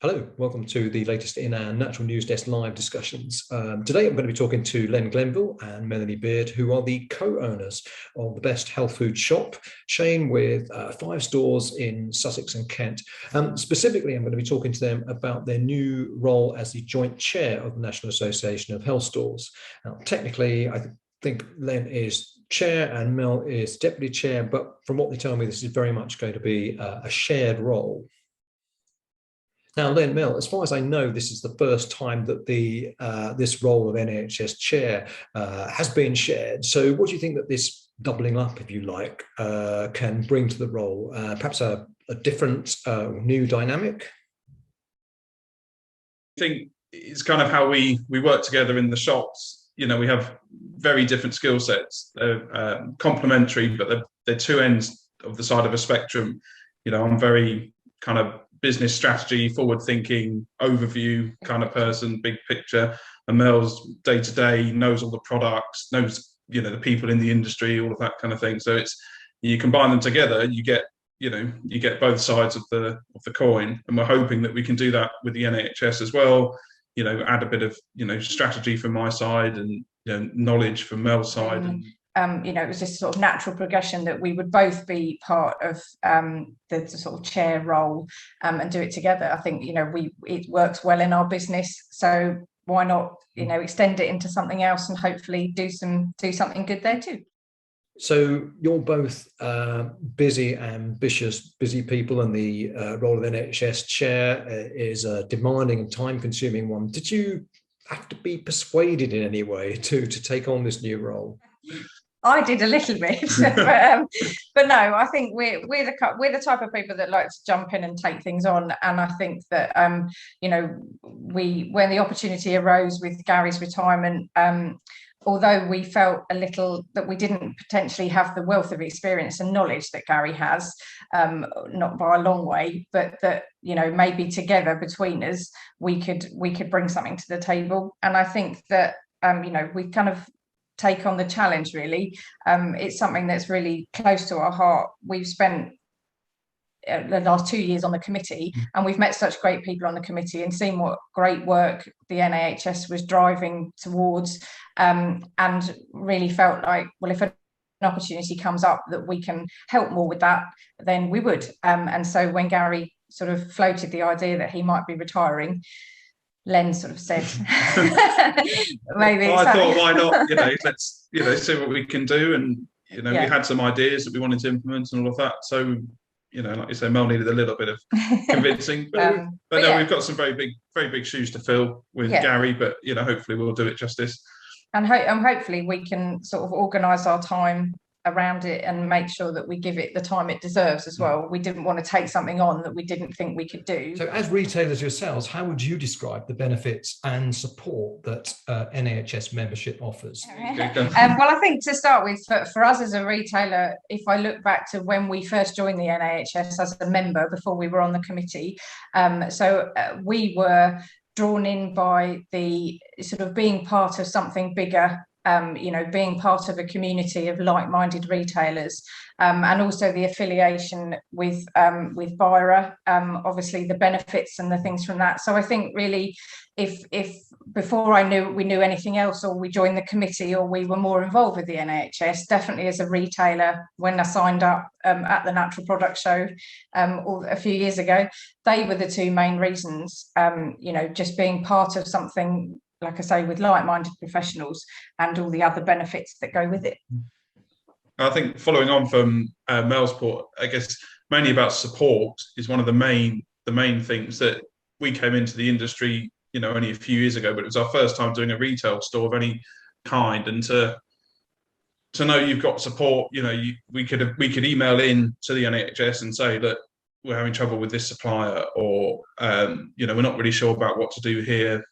Hello, welcome to the latest in our Natural Newsdesk live discussions. Today I'm going to be talking to Len Glenville and Melanie Beard, who are the co-owners of the Best Health Food Shop chain with 5 stores in Sussex and Kent. Specifically, I'm going to be talking to them about their new role as the joint chair of the National Association of Health Stores. Now, technically, I think Len is chair and Mel is deputy chair, but from what they tell me, this is very much going to be a shared role. Now, Len, Mel, as far as I know, this is the first time that this role of NHS chair has been shared. So what do you think that this doubling up, if you like, can bring to the role? Perhaps a different, new dynamic? I think it's kind of how we work together in the shops. You know, we have very different skill sets. They're complementary, but they're two ends of the side of a spectrum. You know, I'm very kind of business strategy, forward-thinking, overview kind of person, big picture. And Mel's day-to-day, knows all the products, knows, you know, the people in the industry, all of that kind of thing. So it's, you combine them together, you get both sides of the coin. And we're hoping that we can do that with the NHS as well. You know, add a bit of, you know, strategy from my side and, you know, knowledge from Mel's side. It was just sort of natural progression that we would both be part of the sort of chair role and do it together. I think, you know, it works well in our business, so why not, you know, extend it into something else and hopefully do something good there too. So you're both busy, ambitious, busy people, and the role of NHS chair is a demanding and time-consuming one. Did you have to be persuaded in any way to take on this new role? I did a little bit, but no, I think we're the type of people that like to jump in and take things on, and I think that you know, when the opportunity arose with Gary's retirement, although we felt a little that we didn't potentially have the wealth of experience and knowledge that Gary has, not by a long way, but that, you know, maybe together between us we could bring something to the table, and I think that you know, we kind of take on the challenge really. It's something that's really close to our heart. We've spent the last 2 years on the committee, and we've met such great people on the committee and seen what great work the NHS was driving towards, and really felt like, well, if an opportunity comes up that we can help more with that, then we would. And so when Gary sort of floated the idea that he might be retiring, Len sort of said, maybe. Well, I thought, why not? You know, let's, you know, see what we can do. And, you know, we had some ideas that we wanted to implement and all of that. So, you know, like you say, Mel needed a little bit of convincing. But no, we've got some very big shoes to fill with Gary. But, you know, hopefully we'll do it justice. And hopefully we can sort of organise our time around it and make sure that we give it the time it deserves as well. We didn't want to take something on that we didn't think we could do. So as retailers yourselves, how would you describe the benefits and support that NHS membership offers? Well, I think to start with, for us as a retailer, if I look back to when we first joined the NHS as a member before we were on the committee, we were drawn in by the sort of being part of something bigger, you know, being part of a community of like-minded retailers, and also the affiliation with BIRA, obviously the benefits and the things from that. So I think really, if before we knew anything else, or we joined the committee, or we were more involved with the NHS, definitely as a retailer, when I signed up at the Natural Product Show a few years ago, they were the two main reasons. You know, just being part of something, like I say, with like-minded professionals and all the other benefits that go with it. I think following on from Mel's point, I guess mainly about support is one of the main things that we came into the industry, you know, only a few years ago, but it was our first time doing a retail store of any kind, and to know you've got support. You know, we could email in to the NHS and say that we're having trouble with this supplier, or you know, we're not really sure about what to do here.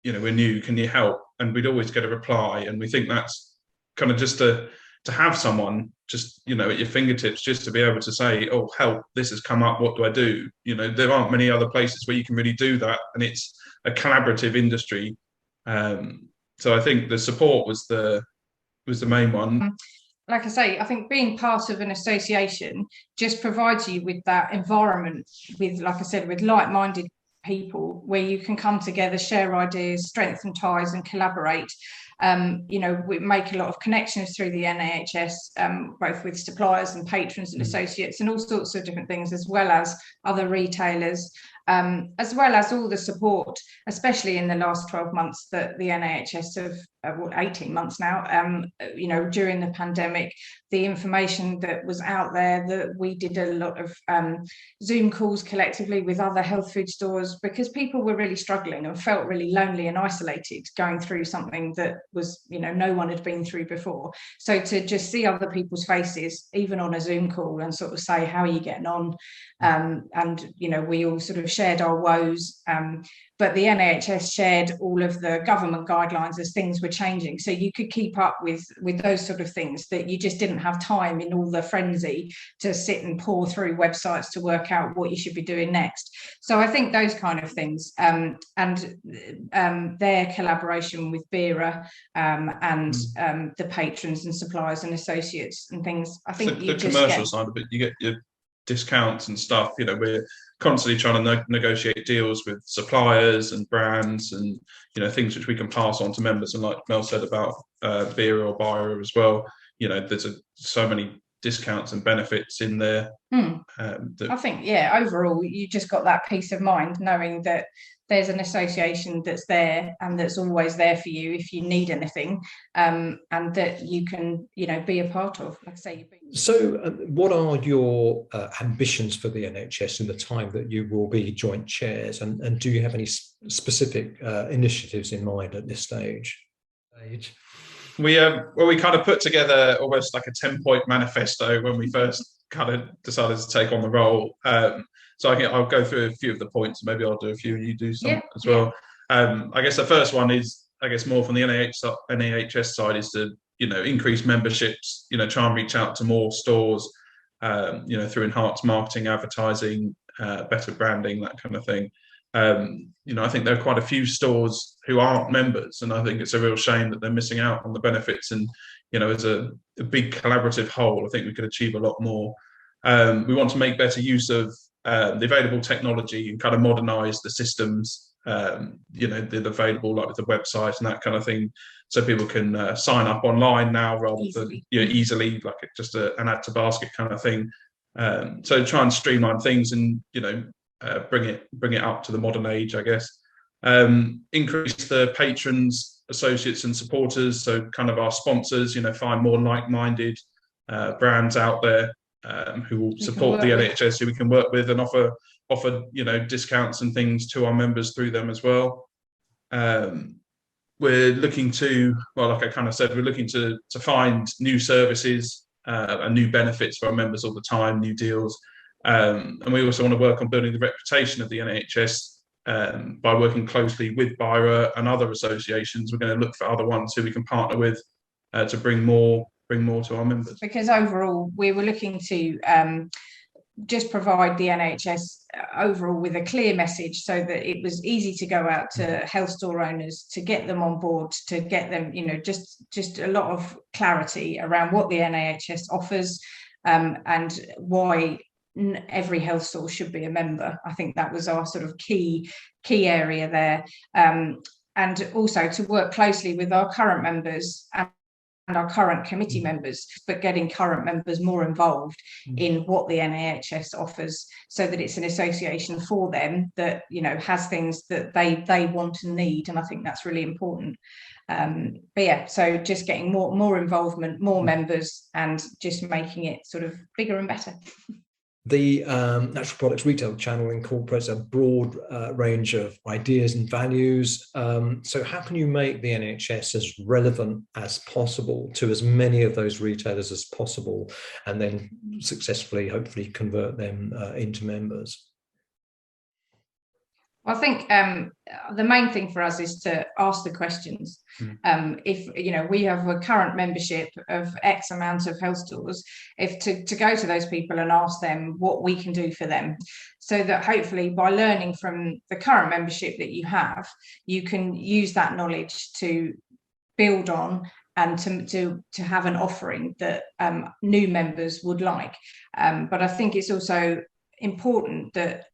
You know, we're new, can you help? And we'd always get a reply. And we think that's kind of just to have someone just, you know, at your fingertips, just to be able to say, oh, help, this has come up, what do I do? You know, there aren't many other places where you can really do that. And it's a collaborative industry. So I think the support was the main one. Like I say, I think being part of an association just provides you with that environment with, like I said, with like-minded people where you can come together, share ideas, strengthen ties and collaborate. We make a lot of connections through the NHS, both with suppliers and patrons and associates and all sorts of different things, as well as other retailers, as well as all the support, especially in the last 12 months that the NHS have, 18 months now, during the pandemic, the information that was out there, that we did a lot of Zoom calls collectively with other health food stores, because people were really struggling and felt really lonely and isolated going through something that was, no one had been through before. So to just see other people's faces, even on a Zoom call, and sort of say, how are you getting on? We all sort of shared our woes. But the NHS shared all of the government guidelines as things were changing. So you could keep up with those sort of things, that you just didn't have time in all the frenzy to sit and pour through websites to work out what you should be doing next. So I think those kind of things, and their collaboration with BERA and the patrons and suppliers and associates and things, I think the commercial side of it, you get your discounts and stuff. We're constantly trying to negotiate deals with suppliers and brands, and things which we can pass on to members. And like Mel said about BERA or BIRA as well, there's so many discounts and benefits in there. I think, overall, you just got that peace of mind knowing that there's an association that's there and that's always there for you if you need anything, and that you can, be a part of, like I say. So what are your ambitions for the NHS in the time that you will be joint chairs, and do you have any specific initiatives in mind at this stage? We kind of put together almost like a 10-point manifesto when we first kind of decided to take on the role. So I'll go through a few of the points. Maybe I'll do a few and you do some as well. I guess the first one is, more from the NHS side, is to increase memberships. Try and reach out to more stores. Through enhanced marketing, advertising, better branding, that kind of thing. I think there are quite a few stores who aren't members, and I think it's a real shame that they're missing out on the benefits. And as a big collaborative whole, I think we could achieve a lot more. We want to make better use of the available technology and kind of modernise the systems, that are available, like with the website and that kind of thing, so people can sign up online now rather than easily, like just an add to basket kind of thing. So try and streamline things and bring it up to the modern age, I guess. Increase the patrons, associates and supporters, so kind of our sponsors, find more like-minded brands out there who will support the NHS, who we can work with and offer discounts and things to our members through them as well. We're looking to, like I kind of said, we're looking to find new services and new benefits for our members all the time, new deals. And we also want to work on building the reputation of the NHS by working closely with BIRA and other associations. We're going to look for other ones who we can partner with to bring more to our members. Because overall, we were looking to just provide the NHS overall with a clear message, so that it was easy to go out to health store owners, to get them on board, to get them, just a lot of clarity around what the NHS offers, and why every health store should be a member. I think that was our sort of key area there, and also to work closely with our current members and our current committee members, but getting current members more involved in what the NHS offers, so that it's an association for them that has things that they want and need, and I think that's really important. So just getting more involvement, more members, and just making it sort of bigger and better. The natural products retail channel incorporates a broad range of ideas and values. So how can you make the NHS as relevant as possible to as many of those retailers as possible, and then successfully, hopefully, convert them into members? I think the main thing for us is to ask the questions. If we have a current membership of X amount of health stores, if to go to those people and ask them what we can do for them, so that hopefully by learning from the current membership that you have, you can use that knowledge to build on and to have an offering that new members would like. But I think it's also important that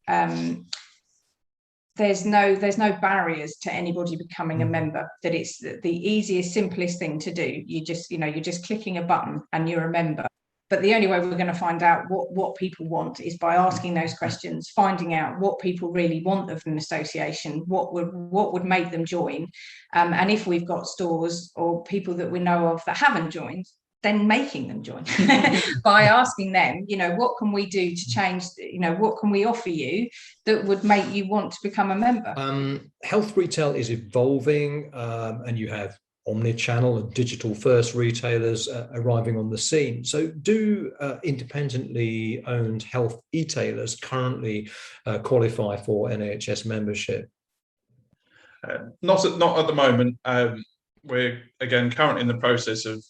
there's no barriers to anybody becoming a member, that it's the easiest, simplest thing to do. You're just clicking a button and you're a member. But the only way we're going to find out what people want is by asking those questions, finding out what people really want of an association, what would make them join. And if we've got stores or people that we know of that haven't joined, then making them join by asking them, what can we do to change, what can we offer you that would make you want to become a member? Health retail is evolving, and you have omni-channel and digital first retailers arriving on the scene. So do independently owned health e-tailers currently qualify for NHS membership? Not at the moment. We're again currently in the process of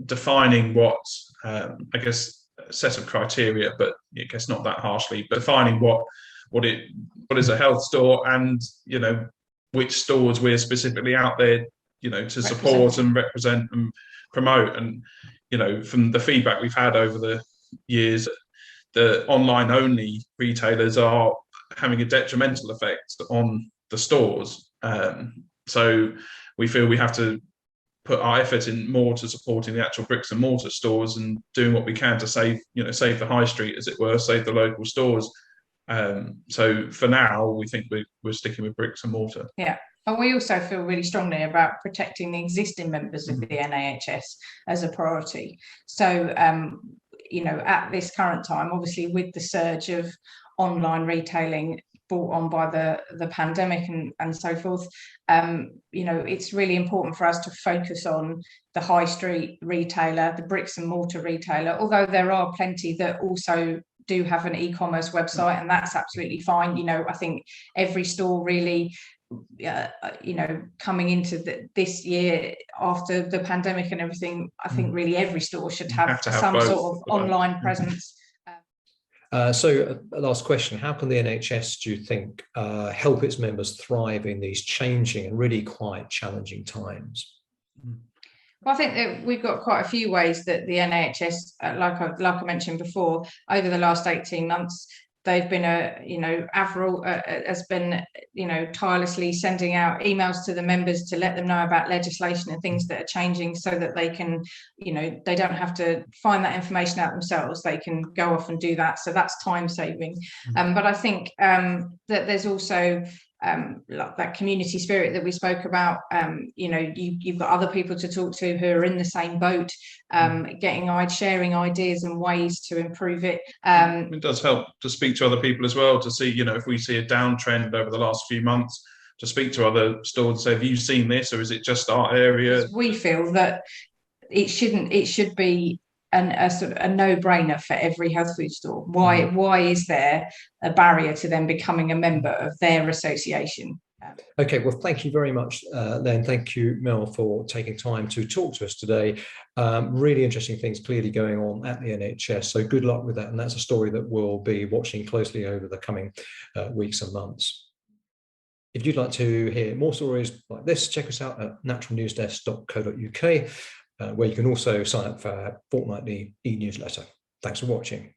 defining what I guess a set of criteria, but I guess not that harshly, but defining what is a health store, and which stores we're specifically out there to support and represent and promote. And from the feedback we've had over the years, the online only retailers are having a detrimental effect on the stores. So we feel we have to put our effort in more to supporting the actual bricks and mortar stores and doing what we can to save the high street, as it were, save the local stores. So for now, we think we're sticking with bricks and mortar. Yeah. And we also feel really strongly about protecting the existing members of the NHS as a priority. So, at this current time, obviously with the surge of online retailing brought on by the pandemic and so forth, it's really important for us to focus on the high street retailer, the bricks and mortar retailer, although there are plenty that also do have an e-commerce website, and that's absolutely fine. I think every store really, coming into this year after the pandemic and everything, I think really every store should have some both, sort of online presence. So last question, how can the NHS, do you think, help its members thrive in these changing and really quite challenging times? Well, I think that we've got quite a few ways that the NHS, like I mentioned before, over the last 18 months, they've been Avril has been tirelessly sending out emails to the members to let them know about legislation and things that are changing, so that they can they don't have to find that information out themselves. They can go off and do that, so that's time saving. But I think that there's also like that community spirit that we spoke about. You've got other people to talk to who are in the same boat, sharing ideas and ways to improve it. It does help to speak to other people as well, to see if we see a downtrend over the last few months, to speak to other stores and say, have you seen this, or is it just our area? We feel that it should be a sort of a no-brainer for every health food store. Why is there a barrier to them becoming a member of their association? Okay, well, thank you very much, Len. Thank you, Mel, for taking time to talk to us today. Really interesting things clearly going on at the NHS, so good luck with that, and that's a story that we'll be watching closely over the coming weeks and months. If you'd like to hear more stories like this, check us out at naturalnewsdesk.co.uk, where you can also sign up for our fortnightly e-newsletter. Thanks for watching.